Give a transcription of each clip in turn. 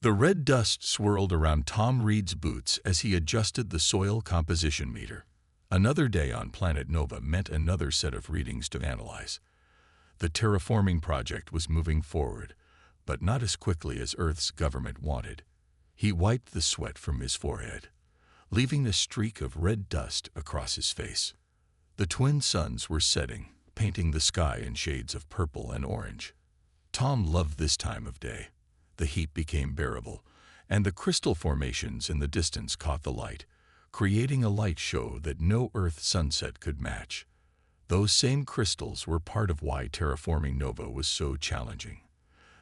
The red dust swirled around Tom Reed's boots as he adjusted the soil composition meter. Another day on planet Nova meant another set of readings to analyze. The terraforming project was moving forward, but not as quickly as Earth's government wanted. He wiped the sweat from his forehead, leaving a streak of red dust across his face. The twin suns were setting, painting the sky in shades of purple and orange. Tom loved this time of day. The heat became bearable, and the crystal formations in the distance caught the light, creating a light show that no Earth sunset could match. Those same crystals were part of why terraforming Nova was so challenging.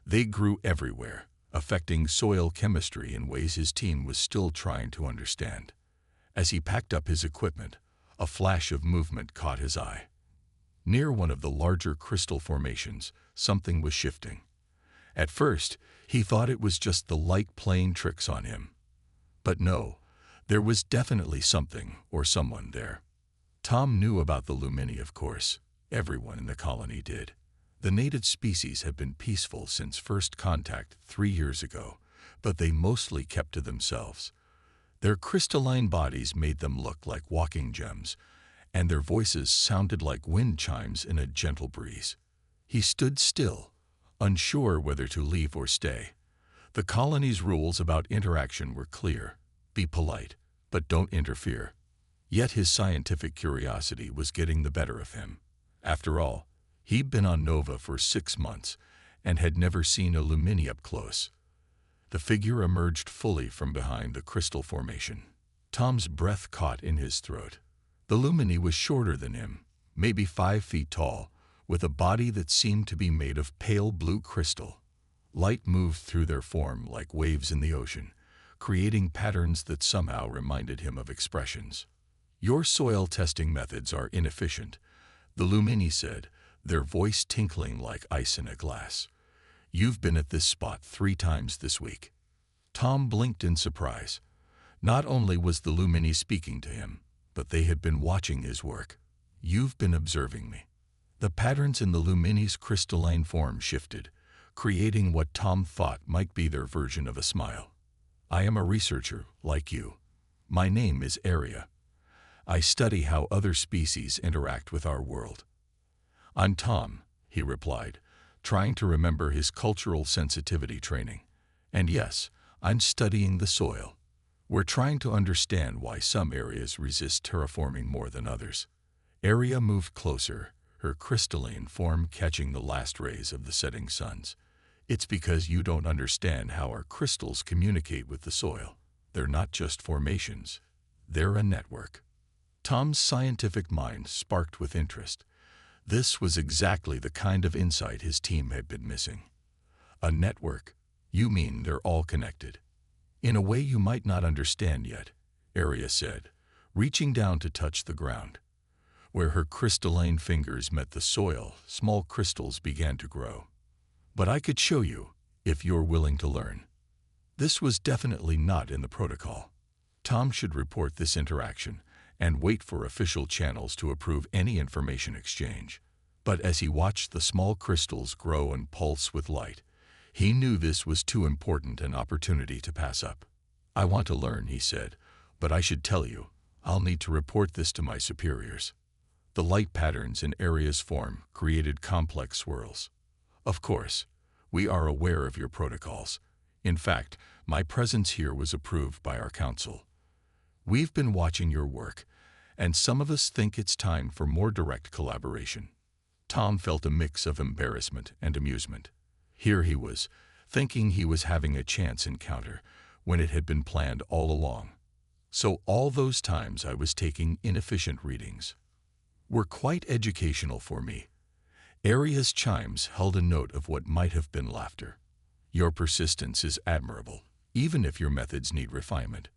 They grew everywhere, affecting soil chemistry in ways his team was still trying to understand. As he packed up his equipment, a flash of movement caught his eye. Near one of the larger crystal formations, something was shifting. At first, he thought it was just the light playing tricks on him. But no, there was definitely something or someone there. Tom knew about the Lumini, of course. Everyone in the colony did. The native species had been peaceful since first contact 3 years ago, but they mostly kept to themselves. Their crystalline bodies made them look like walking gems, and their voices sounded like wind chimes in a gentle breeze. He stood still, unsure whether to leave or stay. The colony's rules about interaction were clear. Be polite, but don't interfere. Yet his scientific curiosity was getting the better of him. After all, he'd been on Nova for 6 months and had never seen a Lumini up close. The figure emerged fully from behind the crystal formation. Tom's breath caught in his throat. The Lumini was shorter than him, maybe 5 feet tall, with a body that seemed to be made of pale blue crystal. Light moved through their form like waves in the ocean, creating patterns that somehow reminded him of expressions. "Your soil testing methods are inefficient," the Lumini said, their voice tinkling like ice in a glass. "You've been at this spot 3 times this week." Tom blinked in surprise. Not only was the Lumini speaking to him, but they had been watching his work. "You've been observing me." The patterns in the Lumini's crystalline form shifted, creating what Tom thought might be their version of a smile. "I am a researcher, like you. My name is Area. I study how other species interact with our world." "I'm Tom," he replied, trying to remember his cultural sensitivity training. "And yes, I'm studying the soil. We're trying to understand why some areas resist terraforming more than others." Area moved closer, her crystalline form catching the last rays of the setting suns. "It's because you don't understand how our crystals communicate with the soil. They're not just formations. They're a network." Tom's scientific mind sparked with interest. This was exactly the kind of insight his team had been missing. "A network? You mean they're all connected?" "In a way you might not understand yet," Area said, reaching down to touch the ground. Where her crystalline fingers met the soil, small crystals began to grow. "But I could show you, if you're willing to learn." This was definitely not in the protocol. Tom should report this interaction and wait for official channels to approve any information exchange. But as he watched the small crystals grow and pulse with light, he knew this was too important an opportunity to pass up. "I want to learn," he said, "but I should tell you, I'll need to report this to my superiors." The light patterns in Area's form created complex swirls. "Of course, we are aware of your protocols. In fact, my presence here was approved by our council. We've been watching your work, and some of us think it's time for more direct collaboration." Tom felt a mix of embarrassment and amusement. Here he was, thinking he was having a chance encounter, when it had been planned all along. "So all those times I was taking inefficient readings were quite educational for me." Area's chimes held a note of what might have been laughter. "Your persistence is admirable, even if your methods need refinement."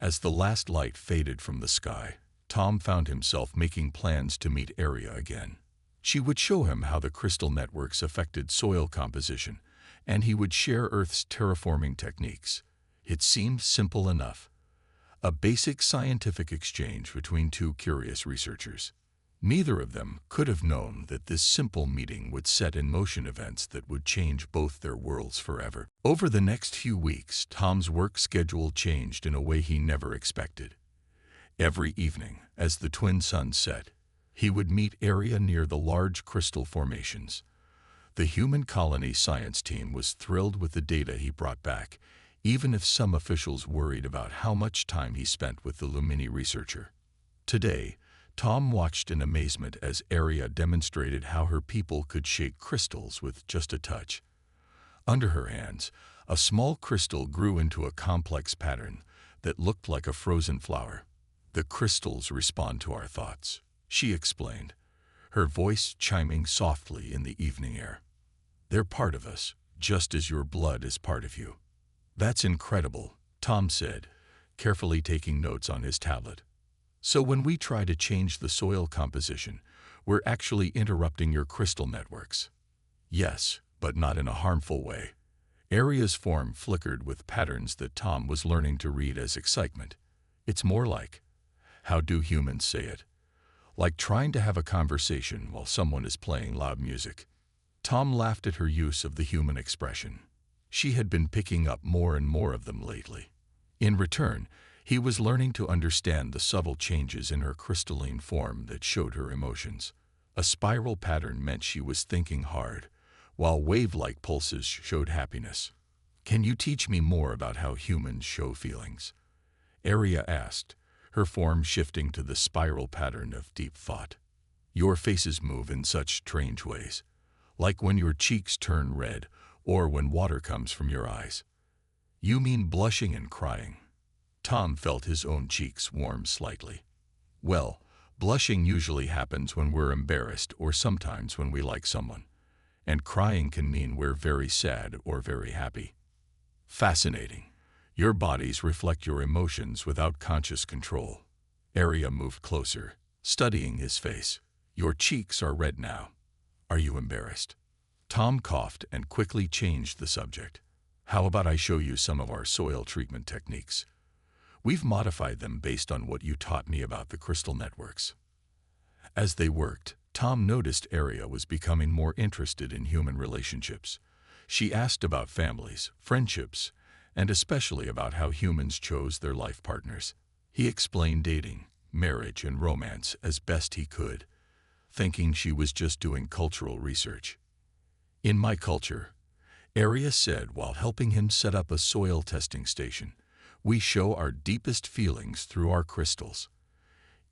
As the last light faded from the sky, Tom found himself making plans to meet Area again. She would show him how the crystal networks affected soil composition, and he would share Earth's terraforming techniques. It seemed simple enough. A basic scientific exchange between 2 curious researchers. Neither of them could have known that this simple meeting would set in motion events that would change both their worlds forever. Over the next few weeks, Tom's work schedule changed in a way he never expected. Every evening, as the twin suns set, he would meet Area near the large crystal formations. The human colony science team was thrilled with the data he brought back, even if some officials worried about how much time he spent with the Lumini researcher. Today, Tom watched in amazement as Area demonstrated how her people could shake crystals with just a touch. Under her hands, a small crystal grew into a complex pattern that looked like a frozen flower. "The crystals respond to our thoughts," she explained, her voice chiming softly in the evening air. "They're part of us, just as your blood is part of you." "That's incredible," Tom said, carefully taking notes on his tablet. "So when we try to change the soil composition, we're actually interrupting your crystal networks." "Yes, but not in a harmful way." Area's form flickered with patterns that Tom was learning to read as excitement. "It's more like, how do humans say it? Like trying to have a conversation while someone is playing loud music." Tom laughed at her use of the human expression. She had been picking up more and more of them lately. In return, he was learning to understand the subtle changes in her crystalline form that showed her emotions. A spiral pattern meant she was thinking hard, while wave-like pulses showed happiness. "Can you teach me more about how humans show feelings?" Area asked, her form shifting to the spiral pattern of deep thought. "Your faces move in such strange ways, like when your cheeks turn red or when water comes from your eyes." "You mean blushing and crying?" Tom felt his own cheeks warm slightly. "Well, blushing usually happens when we're embarrassed or sometimes when we like someone. And crying can mean we're very sad or very happy." "Fascinating. Your bodies reflect your emotions without conscious control." Area moved closer, studying his face. "Your cheeks are red now. Are you embarrassed?" Tom coughed and quickly changed the subject. "How about I show you some of our soil treatment techniques? We've modified them based on what you taught me about the crystal networks." As they worked, Tom noticed Area was becoming more interested in human relationships. She asked about families, friendships, and especially about how humans chose their life partners. He explained dating, marriage, and romance as best he could, thinking she was just doing cultural research. "In my culture," Area said while helping him set up a soil testing station, "we show our deepest feelings through our crystals.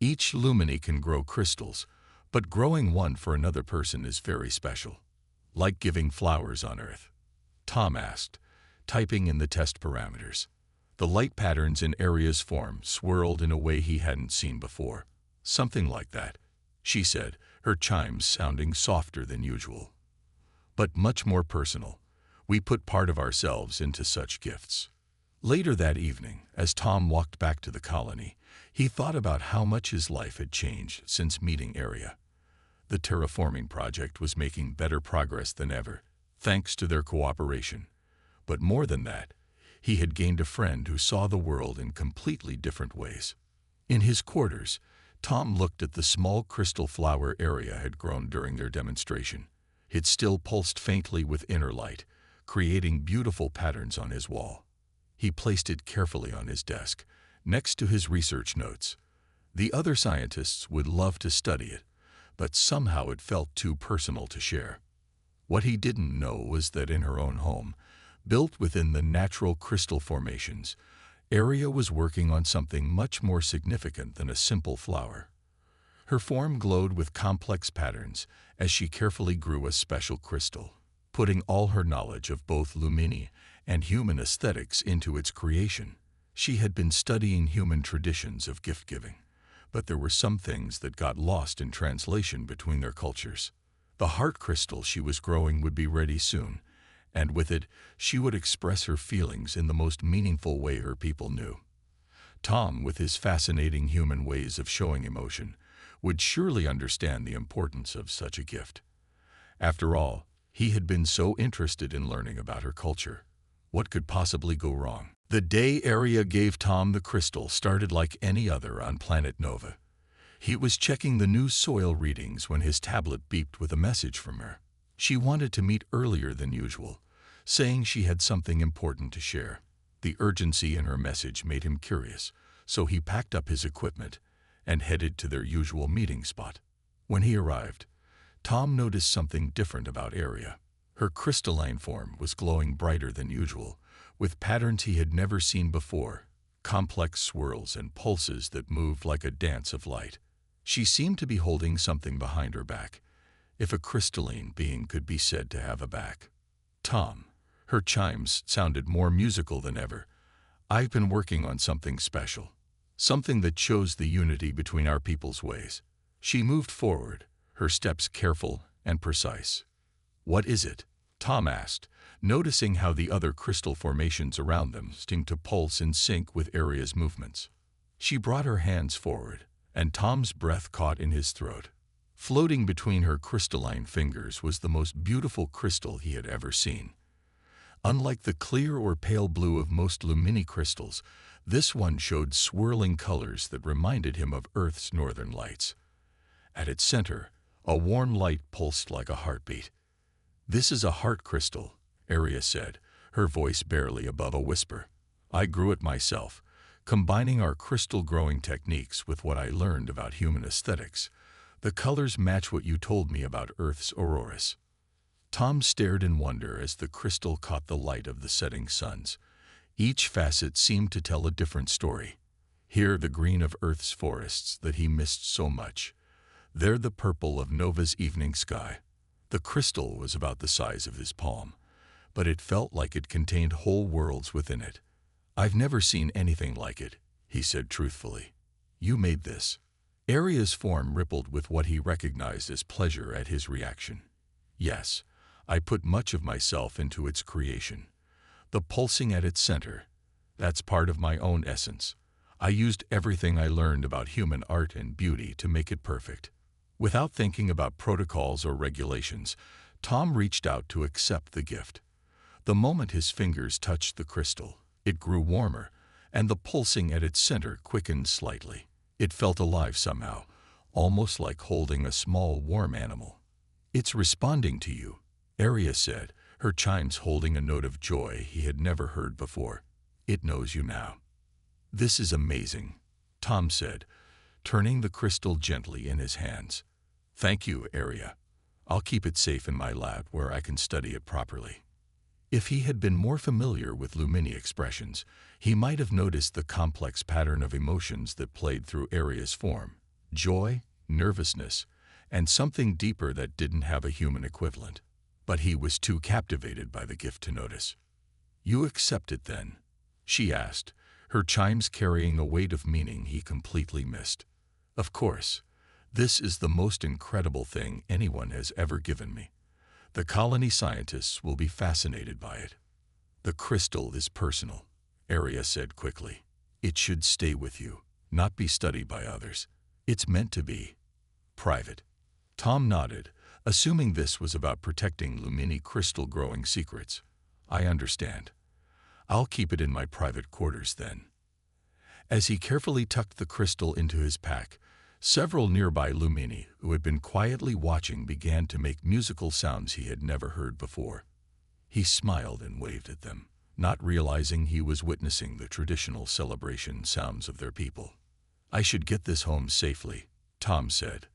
Each Lumini can grow crystals, but growing one for another person is very special." "Like giving flowers on Earth?" Tom asked, typing in the test parameters. The light patterns in Area's form swirled in a way he hadn't seen before. "Something like that," she said, her chimes sounding softer than usual. "But much more personal. We put part of ourselves into such gifts." Later that evening, as Tom walked back to the colony, he thought about how much his life had changed since meeting Area. The terraforming project was making better progress than ever, thanks to their cooperation. But more than that, he had gained a friend who saw the world in completely different ways. In his quarters, Tom looked at the small crystal flower Area had grown during their demonstration. It still pulsed faintly with inner light, creating beautiful patterns on his wall. He placed it carefully on his desk, next to his research notes. The other scientists would love to study it, but somehow it felt too personal to share. What he didn't know was that in her own home, built within the natural crystal formations, Area was working on something much more significant than a simple flower. Her form glowed with complex patterns as she carefully grew a special crystal, putting all her knowledge of both Lumini and human aesthetics into its creation. She had been studying human traditions of gift-giving, but there were some things that got lost in translation between their cultures. The heart crystal she was growing would be ready soon, and with it, she would express her feelings in the most meaningful way her people knew. Tom, with his fascinating human ways of showing emotion, would surely understand the importance of such a gift. After all, he had been so interested in learning about her culture. What could possibly go wrong? The day Area gave Tom the crystal started like any other on planet Nova. He was checking the new soil readings when his tablet beeped with a message from her. She wanted to meet earlier than usual, saying she had something important to share. The urgency in her message made him curious, so he packed up his equipment and headed to their usual meeting spot. When he arrived, Tom noticed something different about Aria. Her crystalline form was glowing brighter than usual, with patterns he had never seen before, complex swirls and pulses that moved like a dance of light. She seemed to be holding something behind her back, if a crystalline being could be said to have a back. Tom. Her chimes sounded more musical than ever. I've been working on something special. Something that shows the unity between our people's ways. She moved forward, her steps careful and precise. What is it? Tom asked, noticing how the other crystal formations around them seemed to pulse in sync with Aria's movements. She brought her hands forward, and Tom's breath caught in his throat. Floating between her crystalline fingers was the most beautiful crystal he had ever seen. Unlike the clear or pale blue of most Lumini crystals, this one showed swirling colors that reminded him of Earth's northern lights. At its center, a warm light pulsed like a heartbeat. "This is a heart crystal," Aria said, her voice barely above a whisper. "I grew it myself, combining our crystal growing techniques with what I learned about human aesthetics. The colors match what you told me about Earth's auroras." Tom stared in wonder as the crystal caught the light of the setting suns. Each facet seemed to tell a different story. Here the green of Earth's forests that he missed so much. There the purple of Nova's evening sky. The crystal was about the size of his palm, but it felt like it contained whole worlds within it. "I've never seen anything like it," he said truthfully. "You made this." Aria's form rippled with what he recognized as pleasure at his reaction. "Yes, I put much of myself into its creation. The pulsing at its center, that's part of my own essence. I used everything I learned about human art and beauty to make it perfect." Without thinking about protocols or regulations, Tom reached out to accept the gift. The moment his fingers touched the crystal, it grew warmer, and the pulsing at its center quickened slightly. It felt alive somehow, almost like holding a small, warm animal. "It's responding to you," Aria said, her chimes holding a note of joy he had never heard before. "It knows you now." "This is amazing," Tom said, turning the crystal gently in his hands. "Thank you, Aria. I'll keep it safe in my lab where I can study it properly." If he had been more familiar with Lumini expressions, he might have noticed the complex pattern of emotions that played through Aria's form: joy, nervousness, and something deeper that didn't have a human equivalent. But he was too captivated by the gift to notice. "You accept it then?" she asked, her chimes carrying a weight of meaning he completely missed. "Of course. This is the most incredible thing anyone has ever given me. The colony scientists will be fascinated by it." "The crystal is personal," Aria said quickly. "It should stay with you, not be studied by others. It's meant to be private." Tom nodded, assuming this was about protecting Lumini crystal growing secrets. "I understand. I'll keep it in my private quarters then." As he carefully tucked the crystal into his pack, several nearby Lumini who had been quietly watching began to make musical sounds he had never heard before. He smiled and waved at them, not realizing he was witnessing the traditional celebration sounds of their people. "I should get this home safely," Tom said.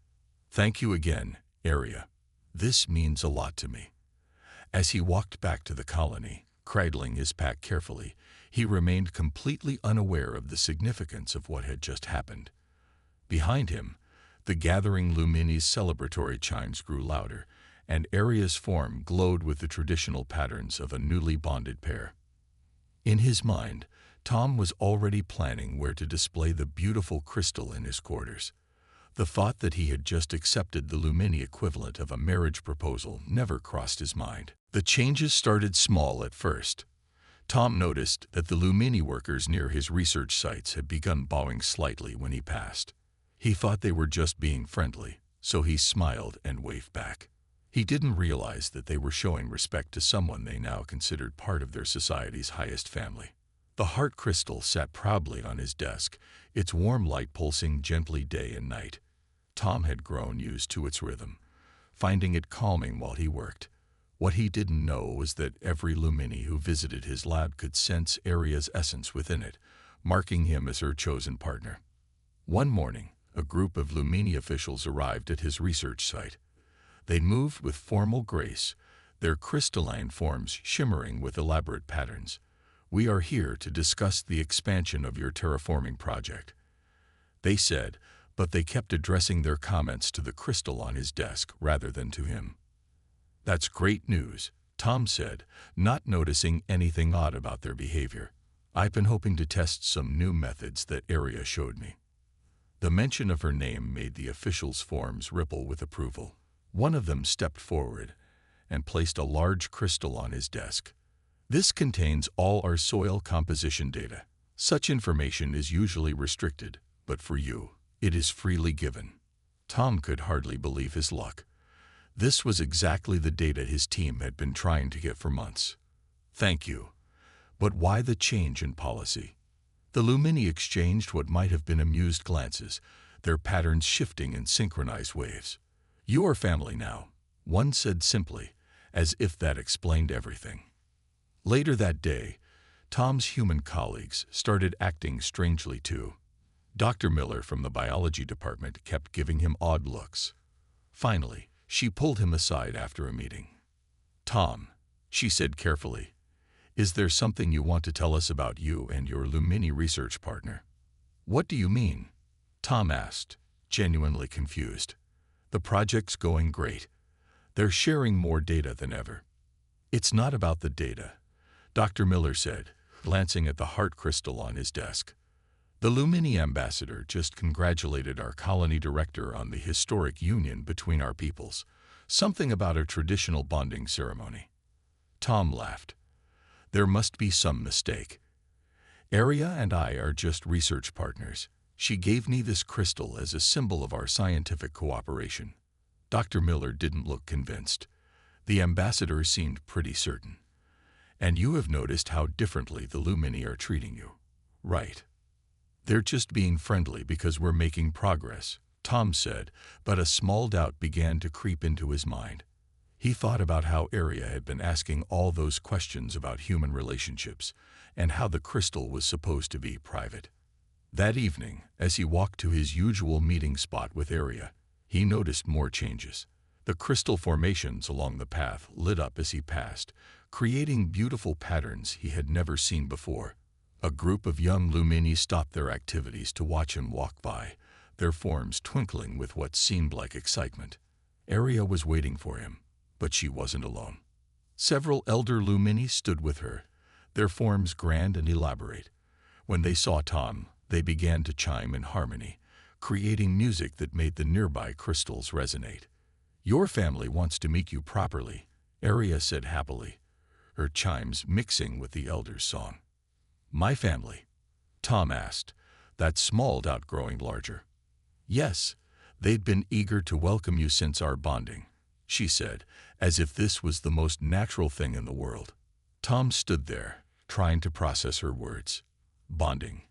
"Thank you again, Aria. This means a lot to me." As he walked back to the colony, cradling his pack carefully, he remained completely unaware of the significance of what had just happened. Behind him, the gathering Lumini's celebratory chimes grew louder, and Aria's form glowed with the traditional patterns of a newly bonded pair. In his mind, Tom was already planning where to display the beautiful crystal in his quarters. The thought that he had just accepted the Lumini equivalent of a marriage proposal never crossed his mind. The changes started small at first. Tom noticed that the Lumini workers near his research sites had begun bowing slightly when he passed. He thought they were just being friendly, so he smiled and waved back. He didn't realize that they were showing respect to someone they now considered part of their society's highest family. The heart crystal sat proudly on his desk, its warm light pulsing gently day and night. Tom had grown used to its rhythm, finding it calming while he worked. What he didn't know was that every Lumini who visited his lab could sense Aria's essence within it, marking him as her chosen partner. One morning, a group of Lumini officials arrived at his research site. They moved with formal grace, their crystalline forms shimmering with elaborate patterns. "We are here to discuss the expansion of your terraforming project," they said, but they kept addressing their comments to the crystal on his desk rather than to him. "That's great news," Tom said, not noticing anything odd about their behavior. "I've been hoping to test some new methods that Aria showed me." The mention of her name made the officials' forms ripple with approval. One of them stepped forward and placed a large crystal on his desk. "This contains all our soil composition data. Such information is usually restricted, but for you, it is freely given." Tom could hardly believe his luck. This was exactly the data his team had been trying to get for months. "Thank you. But why the change in policy?" The Lumini exchanged what might have been amused glances, their patterns shifting in synchronized waves. "You are family now," one said simply, as if that explained everything. Later that day, Tom's human colleagues started acting strangely too. Dr. Miller from the biology department kept giving him odd looks. Finally, she pulled him aside after a meeting. "Tom," she said carefully, "is there something you want to tell us about you and your Lumini research partner?" "What do you mean?" Tom asked, genuinely confused. "The project's going great. They're sharing more data than ever." "It's not about the data," Dr. Miller said, glancing at the heart crystal on his desk. "The Lumini ambassador just congratulated our colony director on the historic union between our peoples, something about a traditional bonding ceremony." Tom laughed. "There must be some mistake. Aria and I are just research partners. She gave me this crystal as a symbol of our scientific cooperation." Dr. Miller didn't look convinced. The ambassador seemed pretty certain. "And you have noticed how differently the Lumini are treating you, right?" "They're just being friendly because we're making progress," Tom said, but a small doubt began to creep into his mind. He thought about how Aria had been asking all those questions about human relationships, and how the crystal was supposed to be private. That evening, as he walked to his usual meeting spot with Aria, he noticed more changes. The crystal formations along the path lit up as he passed, creating beautiful patterns he had never seen before. A group of young Lumini stopped their activities to watch him walk by, their forms twinkling with what seemed like excitement. Aria was waiting for him, but she wasn't alone. Several elder Lumini stood with her, their forms grand and elaborate. When they saw Tom, they began to chime in harmony, creating music that made the nearby crystals resonate. "Your family wants to meet you properly," Aria said happily, her chimes mixing with the elder's song. "My family?" Tom asked, that small doubt growing larger. "Yes, they'd been eager to welcome you since our bonding," she said, as if this was the most natural thing in the world. Tom stood there, trying to process her words. Bonding.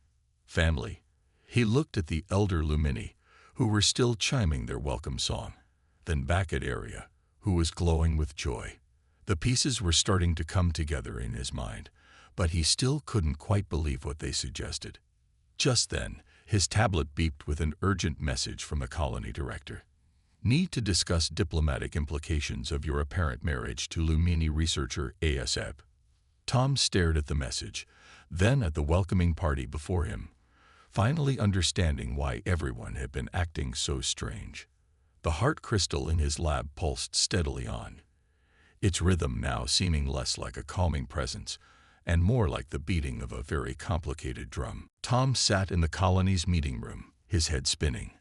Family. He looked at the elder Lumini, who were still chiming their welcome song, then back at Aria, who was glowing with joy. The pieces were starting to come together in his mind, but he still couldn't quite believe what they suggested. Just then, his tablet beeped with an urgent message from the colony director. "Need to discuss diplomatic implications of your apparent marriage to Lumini researcher ASAP." Tom stared at the message, then at the welcoming party before him, finally understanding why everyone had been acting so strange. The heart crystal in his lab pulsed steadily on, its rhythm now seeming less like a calming presence and more like the beating of a very complicated drum. Tom sat in the colony's meeting room, his head spinning.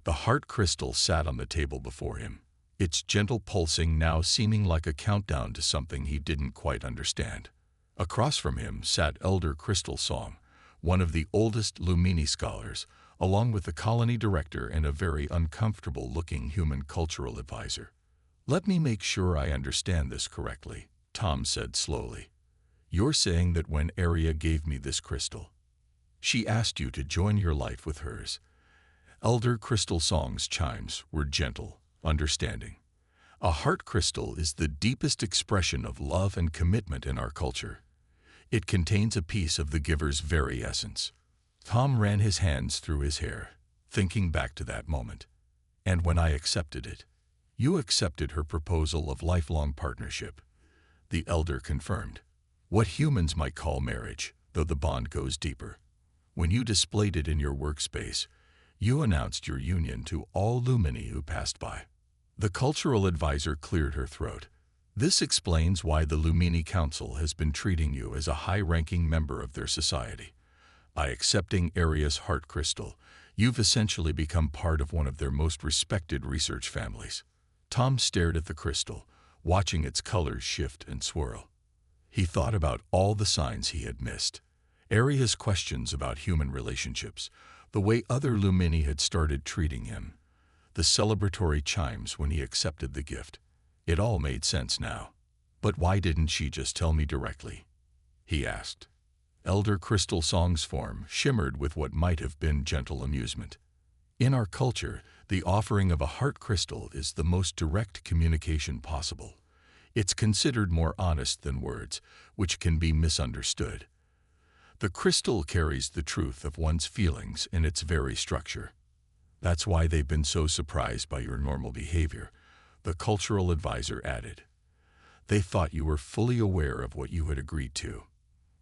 The heart crystal sat on the table before him, its gentle pulsing now seeming like a countdown to something he didn't quite understand. Across from him sat Elder Crystal Song, one of the oldest Lumini scholars, along with the colony director and a very uncomfortable-looking human cultural advisor. "Let me make sure I understand this correctly," Tom said slowly. "You're saying that when Aria gave me this crystal, she asked you to join your life with hers, Elder Crystal Song's chimes were gentle, understanding. A heart crystal is the deepest expression of love and commitment in our culture. It contains a piece of the giver's very essence. Tom ran his hands through his hair, thinking back to that moment. And when I accepted it, you accepted her proposal of lifelong partnership, the elder confirmed. What humans might call marriage, though the bond goes deeper. When you displayed it in your workspace, you announced your union to all Lumini who passed by. The cultural advisor cleared her throat. This explains why the Lumini Council has been treating you as a high-ranking member of their society. By accepting Aria's heart crystal, you've essentially become part of one of their most respected research families. Tom stared at the crystal, watching its colors shift and swirl. He thought about all the signs he had missed. Aria's questions about human relationships, the way other Lumini had started treating him, the celebratory chimes when he accepted the gift. It all made sense now. But why didn't she just tell me directly? He asked. Elder Crystal Song's form shimmered with what might have been gentle amusement. In our culture, the offering of a heart crystal is the most direct communication possible. It's considered more honest than words, which can be misunderstood. The crystal carries the truth of one's feelings in its very structure. That's why they've been so surprised by your normal behavior, the cultural advisor added. They thought you were fully aware of what you had agreed to.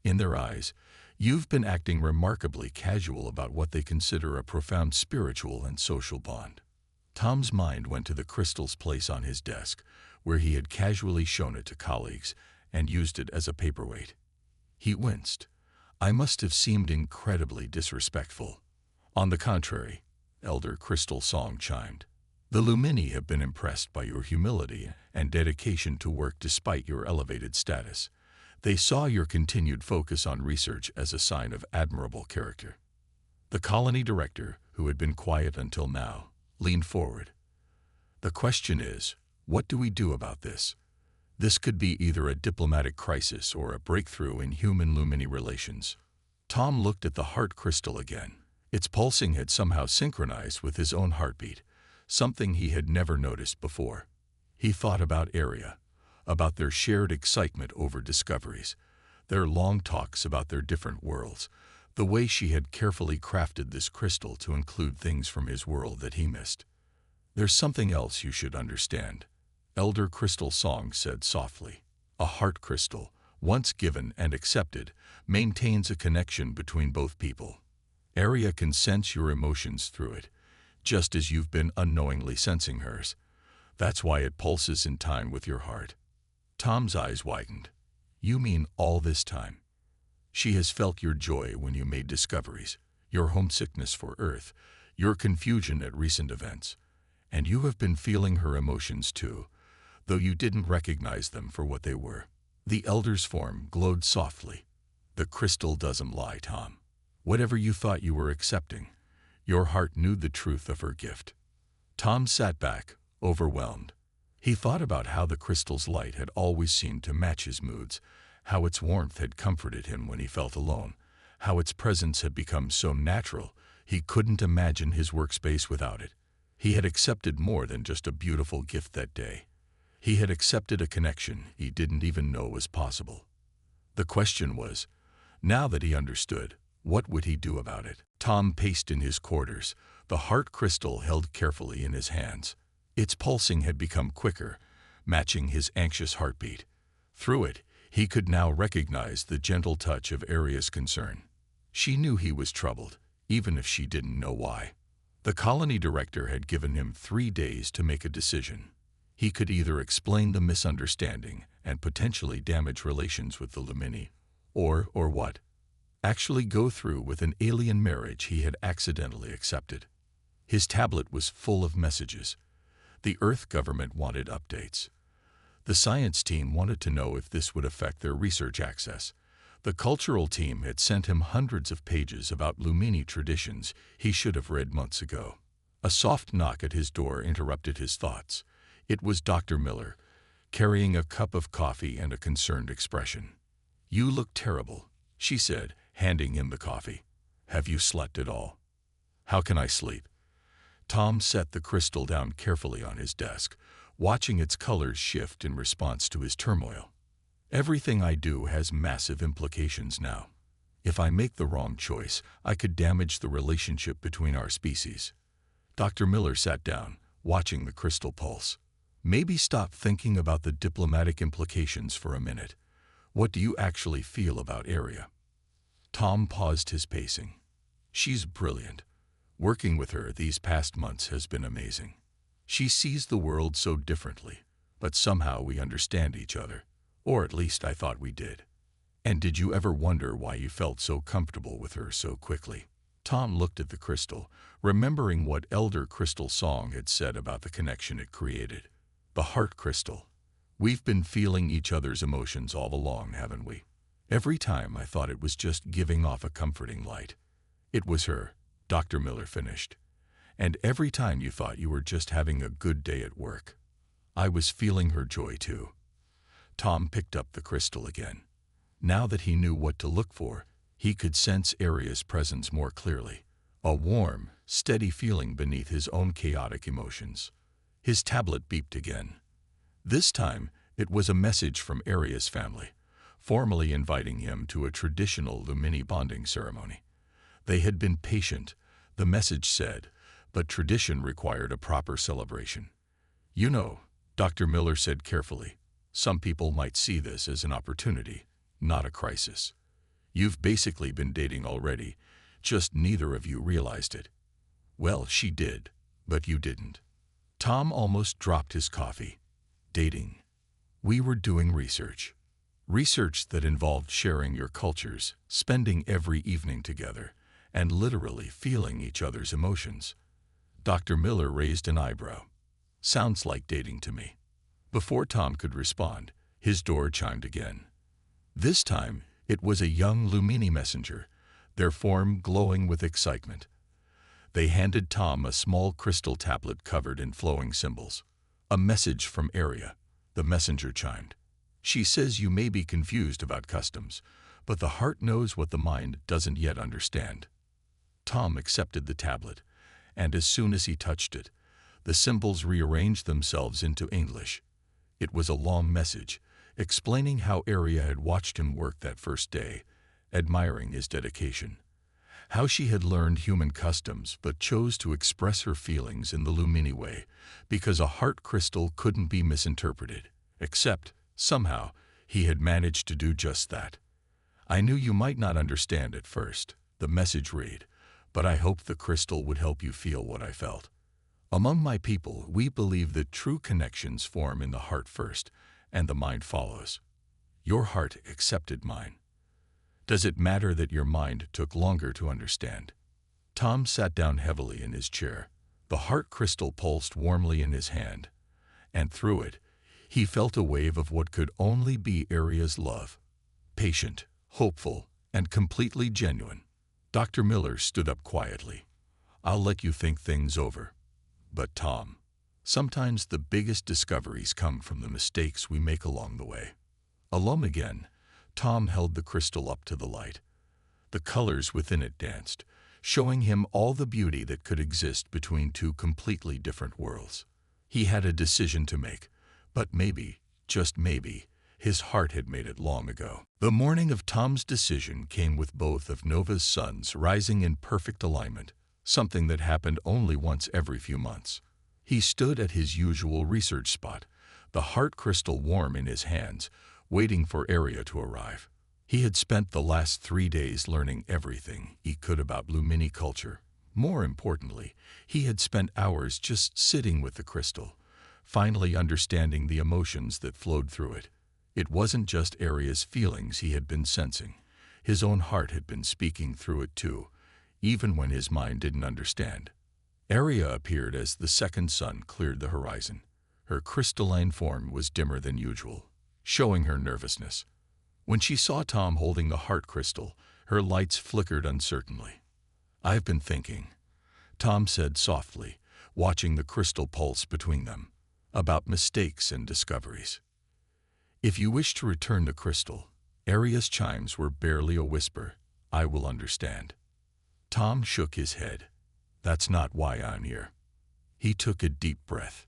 In their eyes, you've been acting remarkably casual about what they consider a profound spiritual and social bond. Tom's mind went to the crystal's place on his desk, where he had casually shown it to colleagues and used it as a paperweight. He winced. I must have seemed incredibly disrespectful. On the contrary, Elder Crystal Song chimed. The Lumini have been impressed by your humility and dedication to work despite your elevated status. They saw your continued focus on research as a sign of admirable character. The colony director, who had been quiet until now, leaned forward. The question is, what do we do about this? This could be either a diplomatic crisis or a breakthrough in human-Lumini relations. Tom looked at the heart crystal again. Its pulsing had somehow synchronized with his own heartbeat, something he had never noticed before. He thought about Aria, about their shared excitement over discoveries, their long talks about their different worlds, the way she had carefully crafted this crystal to include things from his world that he missed. There's something else you should understand, Elder Crystal Song said softly. A heart crystal, once given and accepted, maintains a connection between both people. Aria can sense your emotions through it, just as you've been unknowingly sensing hers. That's why it pulses in time with your heart. Tom's eyes widened. You mean all this time? She has felt your joy when you made discoveries, your homesickness for Earth, your confusion at recent events. And you have been feeling her emotions too, though you didn't recognize them for what they were. The elder's form glowed softly. The crystal doesn't lie, Tom. Whatever you thought you were accepting, your heart knew the truth of her gift. Tom sat back, overwhelmed. He thought about how the crystal's light had always seemed to match his moods, how its warmth had comforted him when he felt alone, how its presence had become so natural he couldn't imagine his workspace without it. He had accepted more than just a beautiful gift that day. He had accepted a connection he didn't even know was possible. The question was, now that he understood, what would he do about it? Tom paced in his quarters, the heart crystal held carefully in his hands. Its pulsing had become quicker, matching his anxious heartbeat. Through it, he could now recognize the gentle touch of Aria's concern. She knew he was troubled, even if she didn't know why. The colony director had given him 3 days to make a decision. He could either explain the misunderstanding and potentially damage relations with the Lumini, or what? Actually go through with an alien marriage he had accidentally accepted. His tablet was full of messages. The Earth government wanted updates. The science team wanted to know if this would affect their research access. The cultural team had sent him hundreds of pages about Lumini traditions he should have read months ago. A soft knock at his door interrupted his thoughts. It was Dr. Miller, carrying a cup of coffee and a concerned expression. "You look terrible," she said, handing him the coffee. "Have you slept at all?" "How can I sleep? Tom set the crystal down carefully on his desk, watching its colors shift in response to his turmoil. Everything I do has massive implications now. If I make the wrong choice, I could damage the relationship between our species. Dr. Miller sat down, watching the crystal pulse. Maybe stop thinking about the diplomatic implications for a minute. What do you actually feel about Aria? Tom paused his pacing. She's brilliant. Working with her these past months has been amazing. She sees the world so differently, but somehow we understand each other. Or at least I thought we did. And did you ever wonder why you felt so comfortable with her so quickly? Tom looked at the crystal, remembering what Elder Crystal Song had said about the connection it created. The heart crystal. We've been feeling each other's emotions all along, haven't we? Every time I thought it was just giving off a comforting light. It was her, Dr. Miller finished. And every time you thought you were just having a good day at work. I was feeling her joy too. Tom picked up the crystal again. Now that he knew what to look for, he could sense Aria's presence more clearly. A warm, steady feeling beneath his own chaotic emotions. His tablet beeped again. This time, it was a message from Aria's family, formally inviting him to a traditional Lumini bonding ceremony. They had been patient, the message said, but tradition required a proper celebration. You know, Dr. Miller said carefully, some people might see this as an opportunity, not a crisis. You've basically been dating already, just neither of you realized it. Well, she did, but you didn't. Tom almost dropped his coffee. Dating. We were doing research. Research that involved sharing your cultures, spending every evening together, and literally feeling each other's emotions. Dr. Miller raised an eyebrow. Sounds like dating to me. Before Tom could respond, his door chimed again. This time, it was a young Lumini messenger, their form glowing with excitement. They handed Tom a small crystal tablet covered in flowing symbols. A message from Aria, the messenger chimed. She says you may be confused about customs, but the heart knows what the mind doesn't yet understand. Tom accepted the tablet, and as soon as he touched it, the symbols rearranged themselves into English. It was a long message, explaining how Aria had watched him work that first day, admiring his dedication. How she had learned human customs but chose to express her feelings in the Lumini way, because a heart crystal couldn't be misinterpreted, except, somehow, he had managed to do just that. I knew you might not understand at first, the message read, but I hoped the crystal would help you feel what I felt. Among my people, we believe that true connections form in the heart first, and the mind follows. Your heart accepted mine. Does it matter that your mind took longer to understand? Tom sat down heavily in his chair. The heart crystal pulsed warmly in his hand, and through it, he felt a wave of what could only be Aria's love. Patient, hopeful, and completely genuine. Dr. Miller stood up quietly. I'll let you think things over. But Tom, sometimes the biggest discoveries come from the mistakes we make along the way. Alone again, Tom held the crystal up to the light. The colors within it danced, showing him all the beauty that could exist between two completely different worlds. He had a decision to make, but maybe, just maybe, his heart had made it long ago. The morning of Tom's decision came with both of Nova's suns rising in perfect alignment, something that happened only once every few months. He stood at his usual research spot, the heart crystal warm in his hands, waiting for Aria to arrive. He had spent the last 3 days learning everything he could about Lumini culture. More importantly, he had spent hours just sitting with the crystal, finally understanding the emotions that flowed through it. It wasn't just Aria's feelings he had been sensing. His own heart had been speaking through it too, even when his mind didn't understand. Aria appeared as the second sun cleared the horizon. Her crystalline form was dimmer than usual, showing her nervousness. When she saw Tom holding the heart crystal, her lights flickered uncertainly. I've been thinking, Tom said softly, watching the crystal pulse between them, about mistakes and discoveries. If you wish to return the crystal, Aria's chimes were barely a whisper, I will understand. Tom shook his head. That's not why I'm here. He took a deep breath.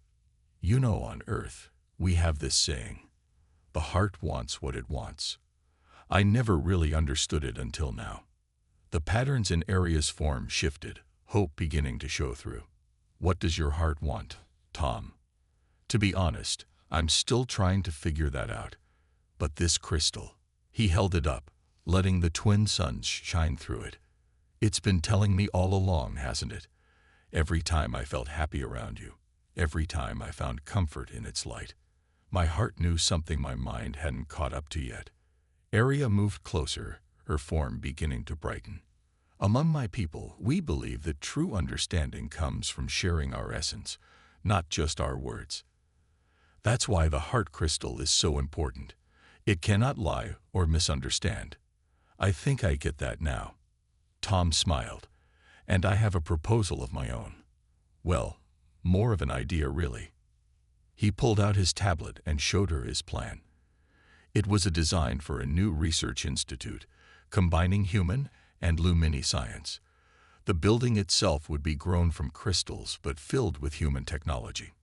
You know, on Earth, we have this saying, the heart wants what it wants. I never really understood it until now. The patterns in Aria's form shifted, hope beginning to show through. What does your heart want, Tom? To be honest, I'm still trying to figure that out. But this crystal, he held it up, letting the twin suns shine through it. It's been telling me all along, hasn't it? Every time I felt happy around you, every time I found comfort in its light, my heart knew something my mind hadn't caught up to yet. Aria moved closer, her form beginning to brighten. Among my people, we believe that true understanding comes from sharing our essence, not just our words. That's why the heart crystal is so important. It cannot lie or misunderstand. I think I get that now. Tom smiled. And I have a proposal of my own. Well, more of an idea, really. He pulled out his tablet and showed her his plan. It was a design for a new research institute, combining human and Lumini science. The building itself would be grown from crystals but filled with human technology.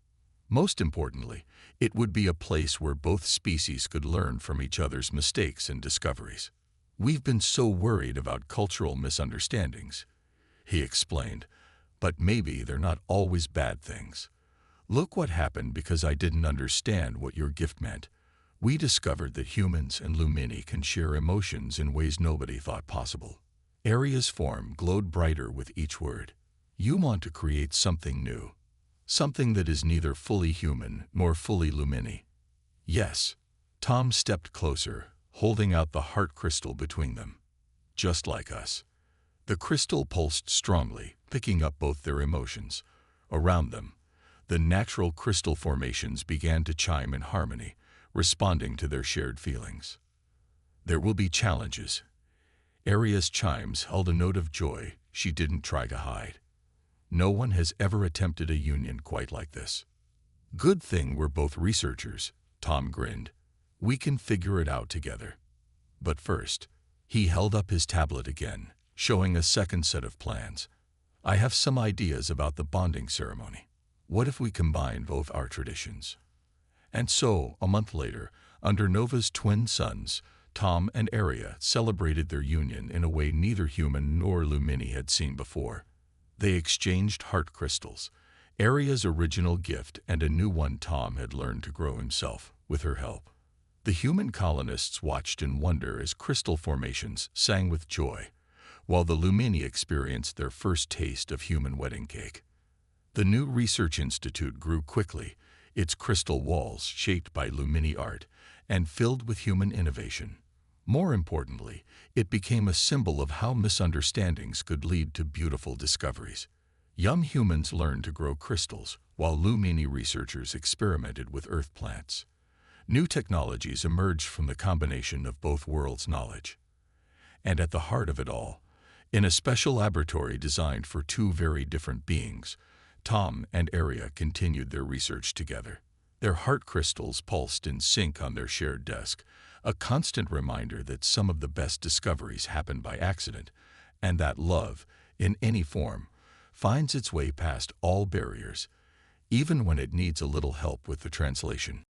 Most importantly, it would be a place where both species could learn from each other's mistakes and discoveries. We've been so worried about cultural misunderstandings, he explained, but maybe they're not always bad things. Look what happened because I didn't understand what your gift meant. We discovered that humans and Lumini can share emotions in ways nobody thought possible. Aria's form glowed brighter with each word. You want to create something new. Something that is neither fully human nor fully Lumini. Yes. Tom stepped closer, holding out the heart crystal between them. Just like us. The crystal pulsed strongly, picking up both their emotions. Around them, the natural crystal formations began to chime in harmony, responding to their shared feelings. There will be challenges. Aria's chimes held a note of joy she didn't try to hide. No one has ever attempted a union quite like this. Good thing we're both researchers, Tom grinned. We can figure it out together. But first, he held up his tablet again, showing a second set of plans. I have some ideas about the bonding ceremony. What if we combine both our traditions? And so, a month later, under Nova's twin suns, Tom and Aria celebrated their union in a way neither human nor Lumini had seen before. They exchanged heart crystals, Aria's original gift and a new one Tom had learned to grow himself, with her help. The human colonists watched in wonder as crystal formations sang with joy, while the Lumini experienced their first taste of human wedding cake. The new research institute grew quickly, its crystal walls shaped by Lumini art and filled with human innovation. More importantly, it became a symbol of how misunderstandings could lead to beautiful discoveries. Young humans learned to grow crystals, while Lumini researchers experimented with earth plants. New technologies emerged from the combination of both worlds' knowledge. And at the heart of it all, in a special laboratory designed for two very different beings, Tom and Aria continued their research together. Their heart crystals pulsed in sync on their shared desk, a constant reminder that some of the best discoveries happen by accident, and that love, in any form, finds its way past all barriers, even when it needs a little help with the translation.